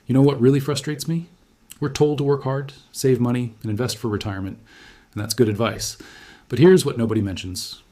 You know what really frustrates me? We're told to work hard, save money, and invest for retirement, and that's good advice. But here's what nobody mentions.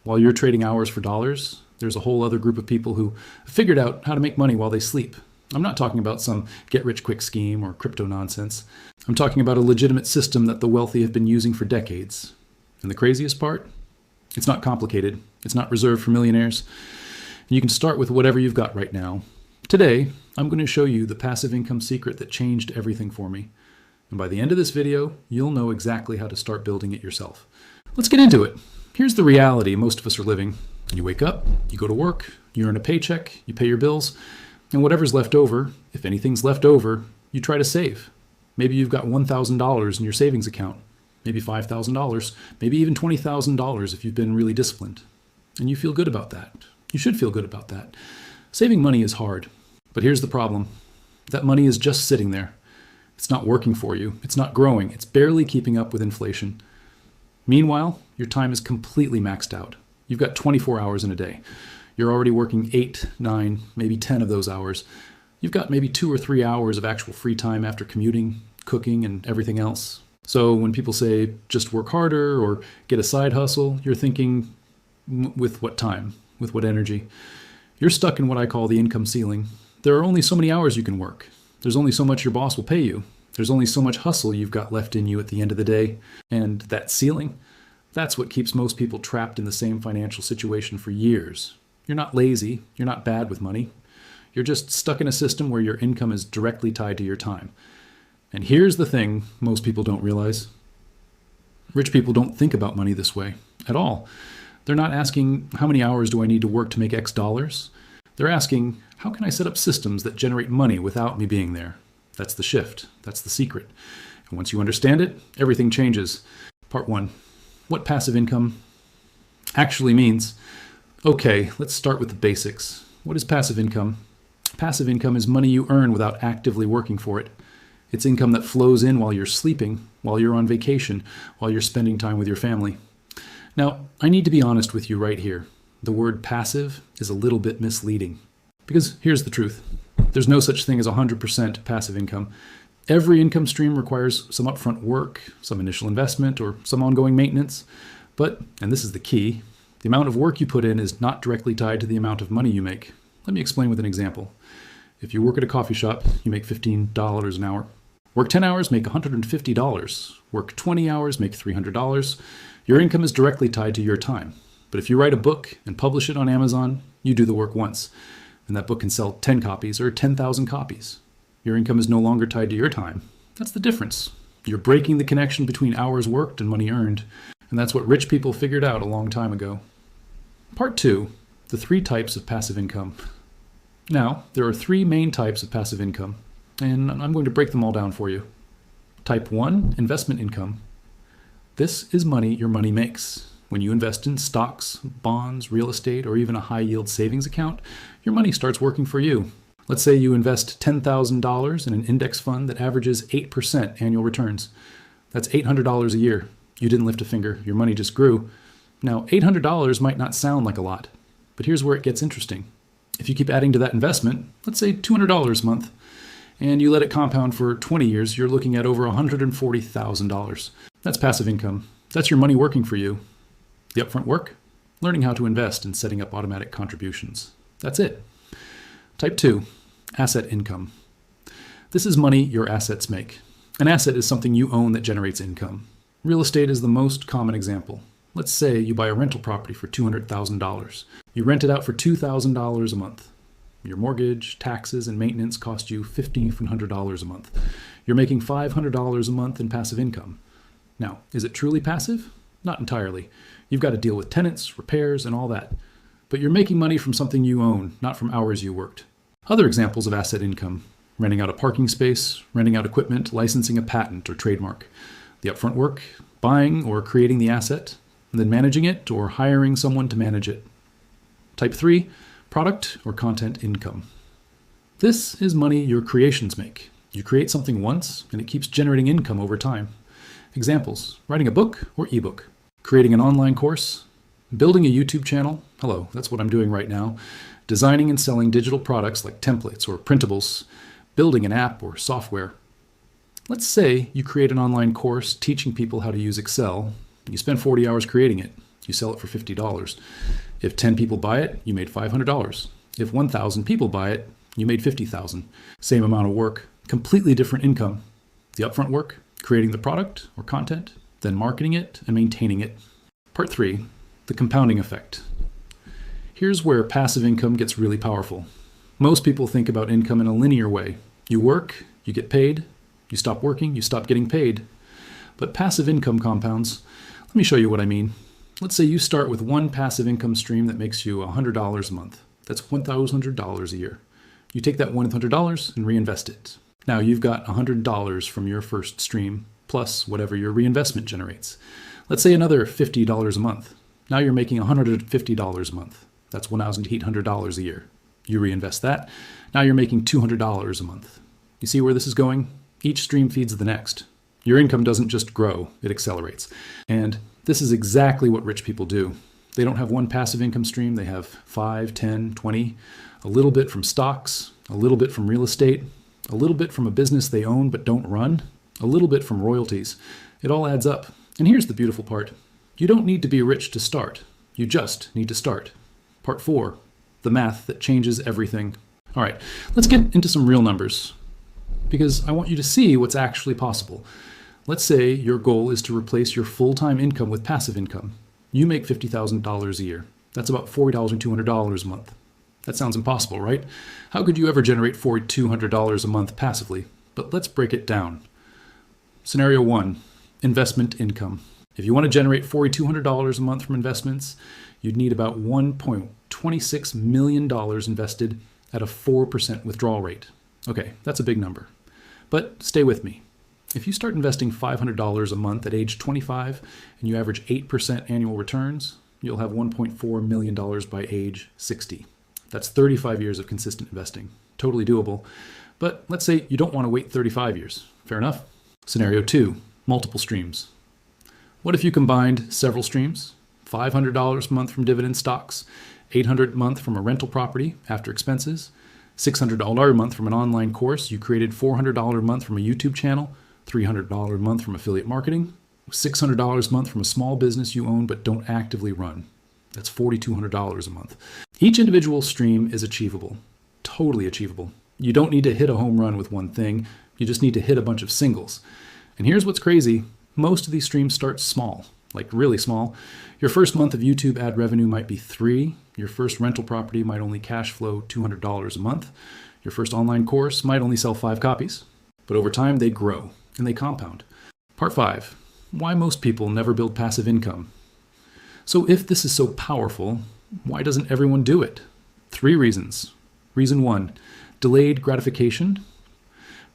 While you're trading hours for dollars, there's a whole other group of people who have figured out how to make money while they sleep. I'm not talking about some get-rich-quick scheme or crypto nonsense. I'm talking about a legitimate system that the wealthy have been using for decades. And the craziest part? It's not complicated. It's not reserved for millionaires. And you can start with whatever you've got right now. Today, I'm going to show you the passive income secret that changed everything for me. And by the end of this video, you'll know exactly how to start building it yourself. Let's get into it. Here's the reality most of us are living. You wake up, you go to work, you earn a paycheck, you pay your bills, and whatever's left over, if anything's left over, you try to save. Maybe you've got $1,000 in your savings account, maybe $5,000, maybe even $20,000 if you've been really disciplined. And you feel good about that. You should feel good about that. Saving money is hard, but here's the problem. That money is just sitting there. It's not working for you. It's not growing. It's barely keeping up with inflation. Meanwhile, your time is completely maxed out. You've got 24 hours in a day. You're already working 8, 9, maybe 10 of those hours. You've got maybe 2 or 3 hours of actual free time after commuting, cooking, and everything else. So when people say just work harder or get a side hustle, you're thinking with what time, with what energy? You're stuck in what I call the income ceiling. There are only so many hours you can work. There's only so much your boss will pay you. There's only so much hustle you've got left in you at the end of the day. And that ceiling, that's what keeps most people trapped in the same financial situation for years. You're not lazy. You're not bad with money. You're just stuck in a system where your income is directly tied to your time. And here's the thing most people don't realize. Rich people don't think about money this way at all. They're not asking, how many hours do I need to work to make X dollars? They're asking, how can I set up systems that generate money without me being there? That's the shift. That's the secret. And once you understand it, everything changes. Part 1. What passive income actually means. Okay, let's start with the basics. What is passive income? Passive income is money you earn without actively working for it. It's income that flows in while you're sleeping, while you're on vacation, while you're spending time with your family. Now, I need to be honest with you right here. The word passive is a little bit misleading. Because here's the truth. There's no such thing as 100% passive income. Every income stream requires some upfront work, some initial investment, or some ongoing maintenance. But, and this is the key, the amount of work you put in is not directly tied to the amount of money you make. Let me explain with an example. If you work at a coffee shop, you make $15 an hour. Work 10 hours, make $150. Work 20 hours, make $300. Your income is directly tied to your time. But if you write a book and publish it on Amazon, you do the work once. And that book can sell 10 copies or 10,000 copies. Your income is no longer tied to your time. That's the difference. You're breaking the connection between hours worked and money earned. And that's what rich people figured out a long time ago. Part 2, the 3 types of passive income. Now, there are 3 main types of passive income, and I'm going to break them all down for you. Type 1, investment income. This is money your money makes. When you invest in stocks, bonds, real estate, or even a high-yield savings account, your money starts working for you. Let's say you invest $10,000 in an index fund that averages 8% annual returns. That's $800 a year. You didn't lift a finger. Your money just grew. Now, $800 might not sound like a lot, but here's where it gets interesting. If you keep adding to that investment, let's say $200 a month, and you let it compound for 20 years, you're looking at over $140,000. That's passive income. That's your money working for you. The upfront work? Learning how to invest and setting up automatic contributions. That's it. Type 2, asset income. This is money your assets make. An asset is something you own that generates income. Real estate is the most common example. Let's say you buy a rental property for $200,000. You rent it out for $2,000 a month. Your mortgage, taxes, and maintenance cost you $1,500 a month. You're making $500 a month in passive income. Now, is it truly passive? Not entirely. You've got to deal with tenants, repairs, and all that. But you're making money from something you own, not from hours you worked. Other examples of asset income: renting out a parking space, renting out equipment, licensing a patent or trademark. The upfront work, buying or creating the asset, and then managing it or hiring someone to manage it. Type 3, product or content income. This is money your creations make. You create something once, and it keeps generating income over time. Examples: writing a book or ebook, creating an online course, building a YouTube channel. Hello, that's what I'm doing right now. Designing and selling digital products like templates or printables, building an app or software. Let's say you create an online course teaching people how to use Excel. You spend 40 hours creating it. You sell it for $50. If 10 people buy it, you made $500. If 1,000 people buy it, you made $50,000. Same amount of work, completely different income. The upfront work, creating the product or content, then marketing it and maintaining it. Part 3, the compounding effect. Here's where passive income gets really powerful. Most people think about income in a linear way. You work, you get paid. You stop working, you stop getting paid. But passive income compounds. Let me show you what I mean. Let's say you start with one passive income stream that makes you $100 a month. That's $1,100 a year. You take that $100 and reinvest it. Now you've got $100 from your first stream, plus whatever your reinvestment generates. Let's say another $50 a month. Now you're making $150 a month. That's $1,800 a year. You reinvest that. Now you're making $200 a month. You see where this is going? Each stream feeds the next. Your income doesn't just grow, it accelerates. And this is exactly what rich people do. They don't have one passive income stream, they have 5, 10, 20, a little bit from stocks, a little bit from real estate, a little bit from a business they own but don't run, a little bit from royalties. It all adds up. And here's the beautiful part. You don't need to be rich to start. You just need to start. Part 4, the math that changes everything. All right, let's get into some real numbers, because I want you to see what's actually possible. Let's say your goal is to replace your full-time income with passive income. You make $50,000 a year. That's about $40,200 a month. That sounds impossible, right? How could you ever generate $4,200 a month passively? But let's break it down. Scenario 1, investment income. If you want to generate $4,200 a month from investments, you'd need about $1.26 million invested at a 4% withdrawal rate. Okay, that's a big number. But stay with me. If you start investing $500 a month at age 25 and you average 8% annual returns, you'll have $1.4 million by age 60. That's 35 years of consistent investing. Totally doable. But let's say you don't want to wait 35 years. Fair enough? Scenario 2, multiple streams. What if you combined several streams? $500 a month from dividend stocks, $800 a month from a rental property after expenses, $600 a month from an online course you created, $400 a month from a YouTube channel, $300 a month from affiliate marketing, $600 a month from a small business you own but don't actively run. That's $4,200 a month. Each individual stream is achievable, totally achievable. You don't need to hit a home run with one thing, you just need to hit a bunch of singles. And here's what's crazy, most of these streams start small, like really small. Your first month of YouTube ad revenue might be $3. Your first rental property might only cash flow $200 a month. Your first online course might only sell 5 copies. But over time, they grow and they compound. Part 5, why most people never build passive income. So if this is so powerful, why doesn't everyone do it? 3 reasons. Reason 1, delayed gratification.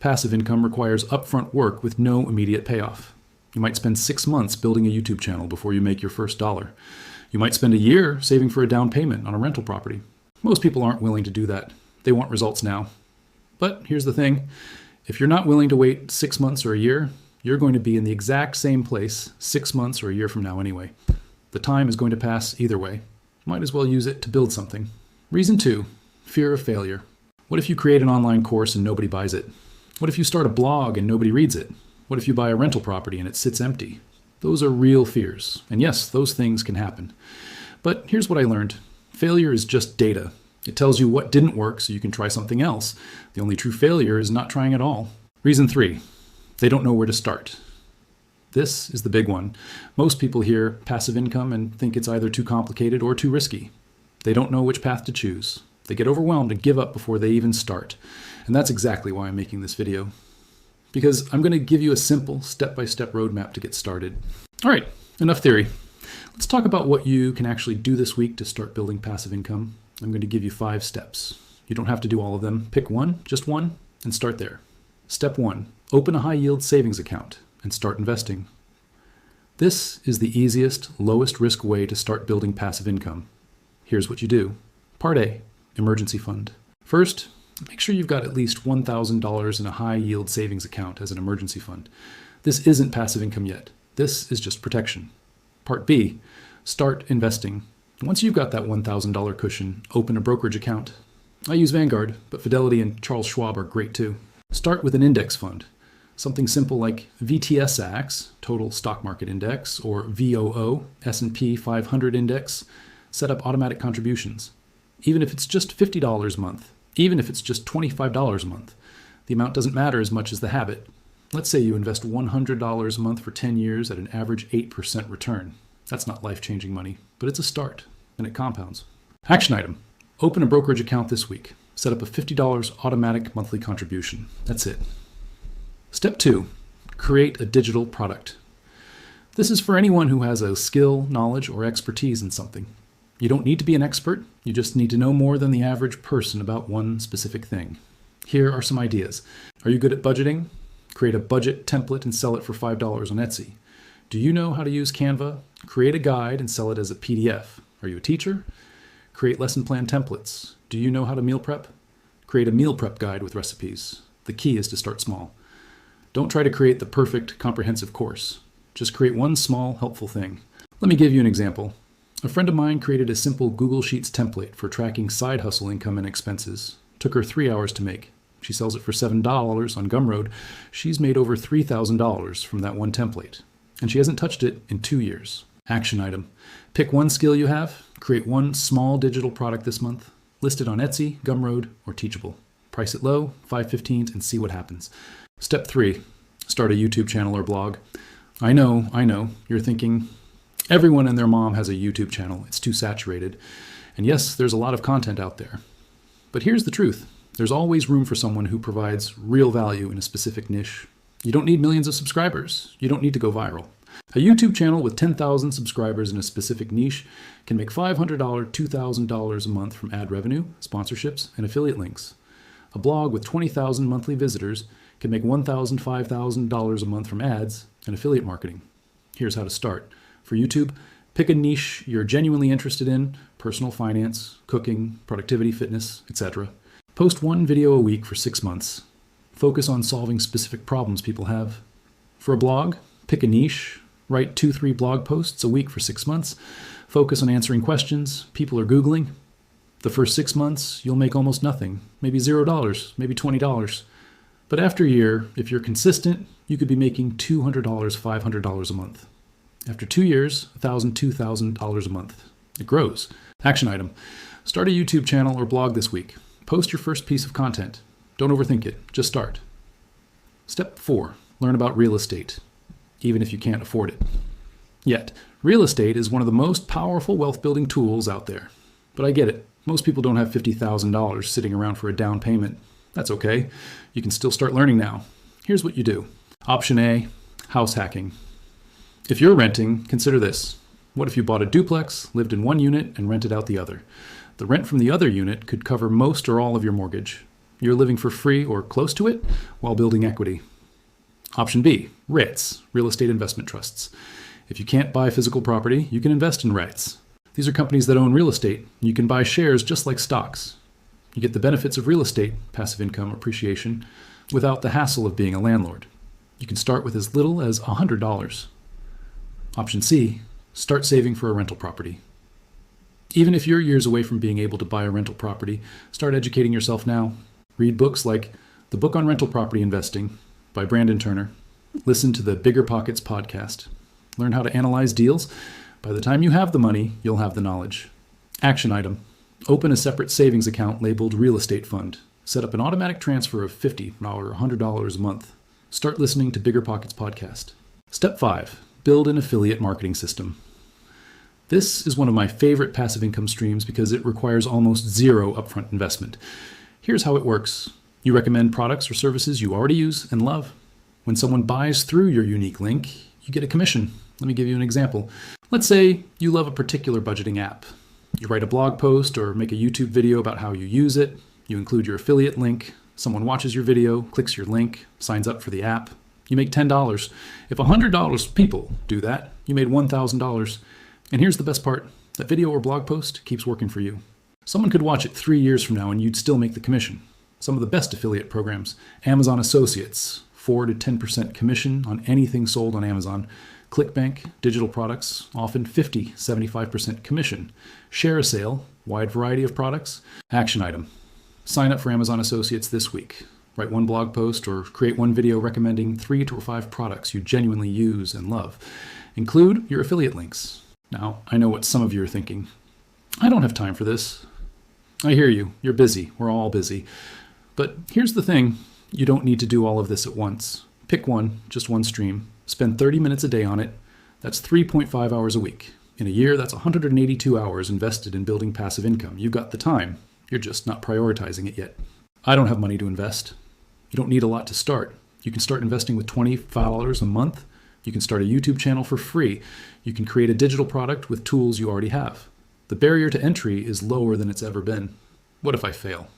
Passive income requires upfront work with no immediate payoff. You might spend 6 months building a YouTube channel before you make your first dollar. You might spend a year saving for a down payment on a rental property. Most people aren't willing to do that. They want results now. But here's the thing. If you're not willing to wait 6 months or a year, you're going to be in the exact same place 6 months or a year from now anyway. The time is going to pass either way. Might as well use it to build something. Reason 2, fear of failure. What if you create an online course and nobody buys it? What if you start a blog and nobody reads it? What if you buy a rental property and it sits empty? Those are real fears. And yes, those things can happen. But here's what I learned. Failure is just data. It tells you what didn't work so you can try something else. The only true failure is not trying at all. Reason 3, they don't know where to start. This is the big one. Most people hear passive income and think it's either too complicated or too risky. They don't know which path to choose. They get overwhelmed and give up before they even start. And that's exactly why I'm making this video. Because I'm going to give you a simple step-by-step roadmap to get started. All right, enough theory. Let's talk about what you can actually do this week to start building passive income. I'm going to give you 5 steps. You don't have to do all of them. Pick one, just one, and start there. Step 1, open a high-yield savings account and start investing. This is the easiest, lowest risk way to start building passive income. Here's what you do. Part A, emergency fund. First, make sure you've got at least $1,000 in a high-yield savings account as an emergency fund. This isn't passive income yet. This is just protection. Part B, start investing. Once you've got that $1,000 cushion, open a brokerage account. I use Vanguard, but Fidelity and Charles Schwab are great too. Start with an index fund. Something simple like VTSAX, Total Stock Market Index, or VOO, S&P 500 Index. Set up automatic contributions. Even if it's just $50 a month, even if it's just $25 a month, the amount doesn't matter as much as the habit. Let's say you invest $100 a month for 10 years at an average 8% return. That's not life-changing money, but it's a start, and it compounds. Action item. Open a brokerage account this week. Set up a $50 automatic monthly contribution. That's it. Step 2. Create a digital product. This is for anyone who has a skill, knowledge, or expertise in something. You don't need to be an expert, you just need to know more than the average person about one specific thing. Here are some ideas. Are you good at budgeting? Create a budget template and sell it for $5 on Etsy. Do you know how to use Canva? Create a guide and sell it as a PDF. Are you a teacher? Create lesson plan templates. Do you know how to meal prep? Create a meal prep guide with recipes. The key is to start small. Don't try to create the perfect comprehensive course. Just create one small, helpful thing. Let me give you an example. A friend of mine created a simple Google Sheets template for tracking side hustle income and expenses. Took her 3 hours to make. She sells it for $7 on Gumroad. She's made over $3,000 from that one template. And she hasn't touched it in 2 years. Action item. Pick one skill you have, create one small digital product this month, list it on Etsy, Gumroad, or Teachable. Price it low, $5.15, and see what happens. Step 3. Start a YouTube channel or blog. I know, you're thinking, everyone and their mom has a YouTube channel. It's too saturated. And yes, there's a lot of content out there. But here's the truth. There's always room for someone who provides real value in a specific niche. You don't need millions of subscribers. You don't need to go viral. A YouTube channel with 10,000 subscribers in a specific niche can make $500, $2,000 a month from ad revenue, sponsorships, and affiliate links. A blog with 20,000 monthly visitors can make $1,000, $5,000 a month from ads and affiliate marketing. Here's how to start. For YouTube, pick a niche you're genuinely interested in: personal finance, cooking, productivity, fitness, etc. Post one video a week for 6 months. Focus on solving specific problems people have. For a blog, pick a niche, write 2-3 blog posts a week for 6 months. Focus on answering questions people are Googling. The first 6 months, you'll make almost nothing, maybe $0, maybe $20. But after a year, if you're consistent, you could be making $200, $500 a month. After 2 years, $1,000, $2,000 a month. It grows. Action item. Start a YouTube channel or blog this week. Post your first piece of content. Don't overthink it. Just start. Step 4. Learn about real estate, even if you can't afford it. Yet, real estate is one of the most powerful wealth-building tools out there. But I get it. Most people don't have $50,000 sitting around for a down payment. That's okay. You can still start learning now. Here's what you do. Option A, house hacking. If you're renting, consider this. What if you bought a duplex, lived in one unit, and rented out the other? The rent from the other unit could cover most or all of your mortgage. You're living for free or close to it while building equity. Option B, REITs, real estate investment trusts. If you can't buy physical property, you can invest in REITs. These are companies that own real estate. You can buy shares just like stocks. You get the benefits of real estate, passive income, appreciation, without the hassle of being a landlord. You can start with as little as $100. Option C, start saving for a rental property. Even if you're years away from being able to buy a rental property, start educating yourself now. Read books like The Book on Rental Property Investing by Brandon Turner. Listen to the Bigger Pockets podcast. Learn how to analyze deals. By the time you have the money, you'll have the knowledge. Action item. Open a separate savings account labeled Real Estate Fund. Set up an automatic transfer of $50 or $100 a month. Start listening to Bigger Pockets podcast. Step 5. Build an affiliate marketing system. This is one of my favorite passive income streams because it requires almost zero upfront investment. Here's how it works. You recommend products or services you already use and love. When someone buys through your unique link, you get a commission. Let me give you an example. Let's say you love a particular budgeting app. You write a blog post or make a YouTube video about how you use it. You include your affiliate link. Someone watches your video, clicks your link, signs up for the app. You make $10. If $100 people do that, you made $1,000. And here's the best part. That video or blog post keeps working for you. Someone could watch it 3 years from now and you'd still make the commission. Some of the best affiliate programs. Amazon Associates, 4 to 10% commission on anything sold on Amazon. ClickBank, digital products, often 50, 75% commission. Share a sale, wide variety of products. Action item. Sign up for Amazon Associates this week. Write one blog post or create one video recommending 3 to 5 products you genuinely use and love. Include your affiliate links. Now, I know what some of you are thinking. I don't have time for this. I hear you. You're busy. We're all busy. But here's the thing. You don't need to do all of this at once. Pick one, just one stream. Spend 30 minutes a day on it. That's 3.5 hours a week. In a year, that's 182 hours invested in building passive income. You've got the time. You're just not prioritizing it yet. I don't have money to invest. You don't need a lot to start. You can start investing with $25 a month. You can start a YouTube channel for free. You can create a digital product with tools you already have. The barrier to entry is lower than it's ever been. What if I fail?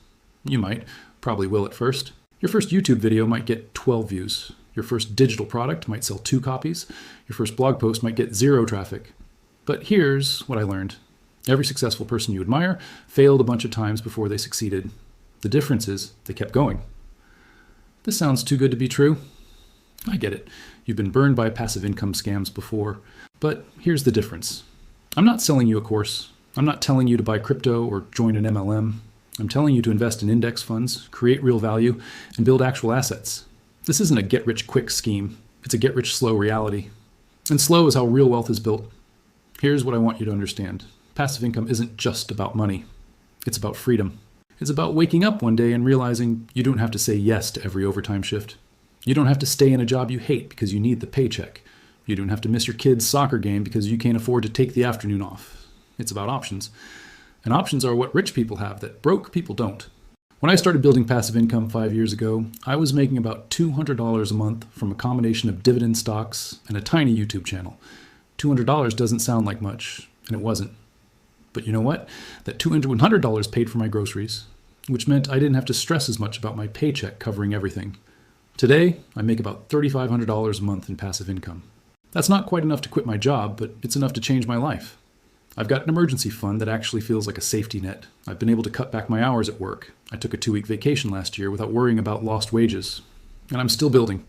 You might. Probably will at first. Your first YouTube video might get 12 views. Your first digital product might sell 2 copies. Your first blog post might get 0 traffic. But here's what I learned. Every successful person you admire failed a bunch of times before they succeeded. The difference is they kept going. This sounds too good to be true. I get it. You've been burned by passive income scams before. But here's the difference. I'm not selling you a course. I'm not telling you to buy crypto or join an MLM. I'm telling you to invest in index funds, create real value, and build actual assets. This isn't a get-rich-quick scheme. It's a get-rich-slow reality. And slow is how real wealth is built. Here's what I want you to understand. Passive income isn't just about money. It's about freedom. It's about waking up one day and realizing you don't have to say yes to every overtime shift. You don't have to stay in a job you hate because you need the paycheck. You don't have to miss your kid's soccer game because you can't afford to take the afternoon off. It's about options. And options are what rich people have that broke people don't. When I started building passive income 5 years ago, I was making about $200 a month from a combination of dividend stocks and a tiny YouTube channel. $200 doesn't sound like much, and it wasn't. But you know what? That $100 paid for my groceries, which meant I didn't have to stress as much about my paycheck covering everything. Today, I make about $3,500 a month in passive income. That's not quite enough to quit my job, but it's enough to change my life. I've got an emergency fund that actually feels like a safety net. I've been able to cut back my hours at work. I took a 2-week vacation last year without worrying about lost wages. And I'm still building.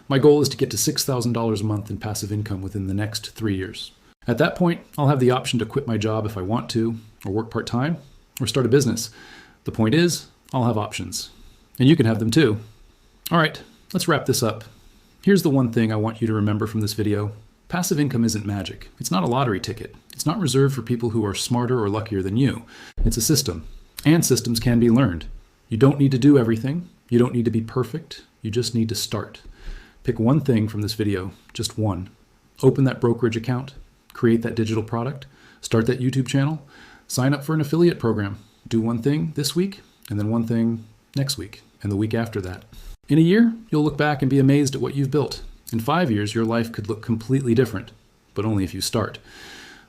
My goal is to get to $6,000 a month in passive income within the next 3 years. At that point, I'll have the option to quit my job if I want to, or work part-time, or start a business. The point is, I'll have options. And you can have them too. All right, let's wrap this up. Here's the one thing I want you to remember from this video. Passive income isn't magic. It's not a lottery ticket. It's not reserved for people who are smarter or luckier than you. It's a system. And systems can be learned. You don't need to do everything. You don't need to be perfect. You just need to start. Pick one thing from this video, just one. Open that brokerage account, create that digital product, start that YouTube channel, sign up for an affiliate program. Do one thing this week, and then one thing next week, and the week after that. In a year, you'll look back and be amazed at what you've built. In 5 years, your life could look completely different, but only if you start.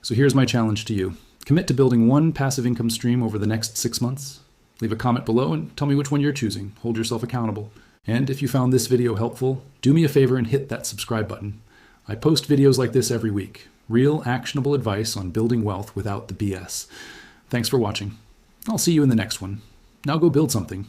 So here's my challenge to you. Commit to building one passive income stream over the next 6 months. Leave a comment below and tell me which one you're choosing. Hold yourself accountable. And if you found this video helpful, do me a favor and hit that subscribe button. I post videos like this every week. Real, actionable advice on building wealth without the BS. Thanks for watching. I'll see you in the next one. Now go build something.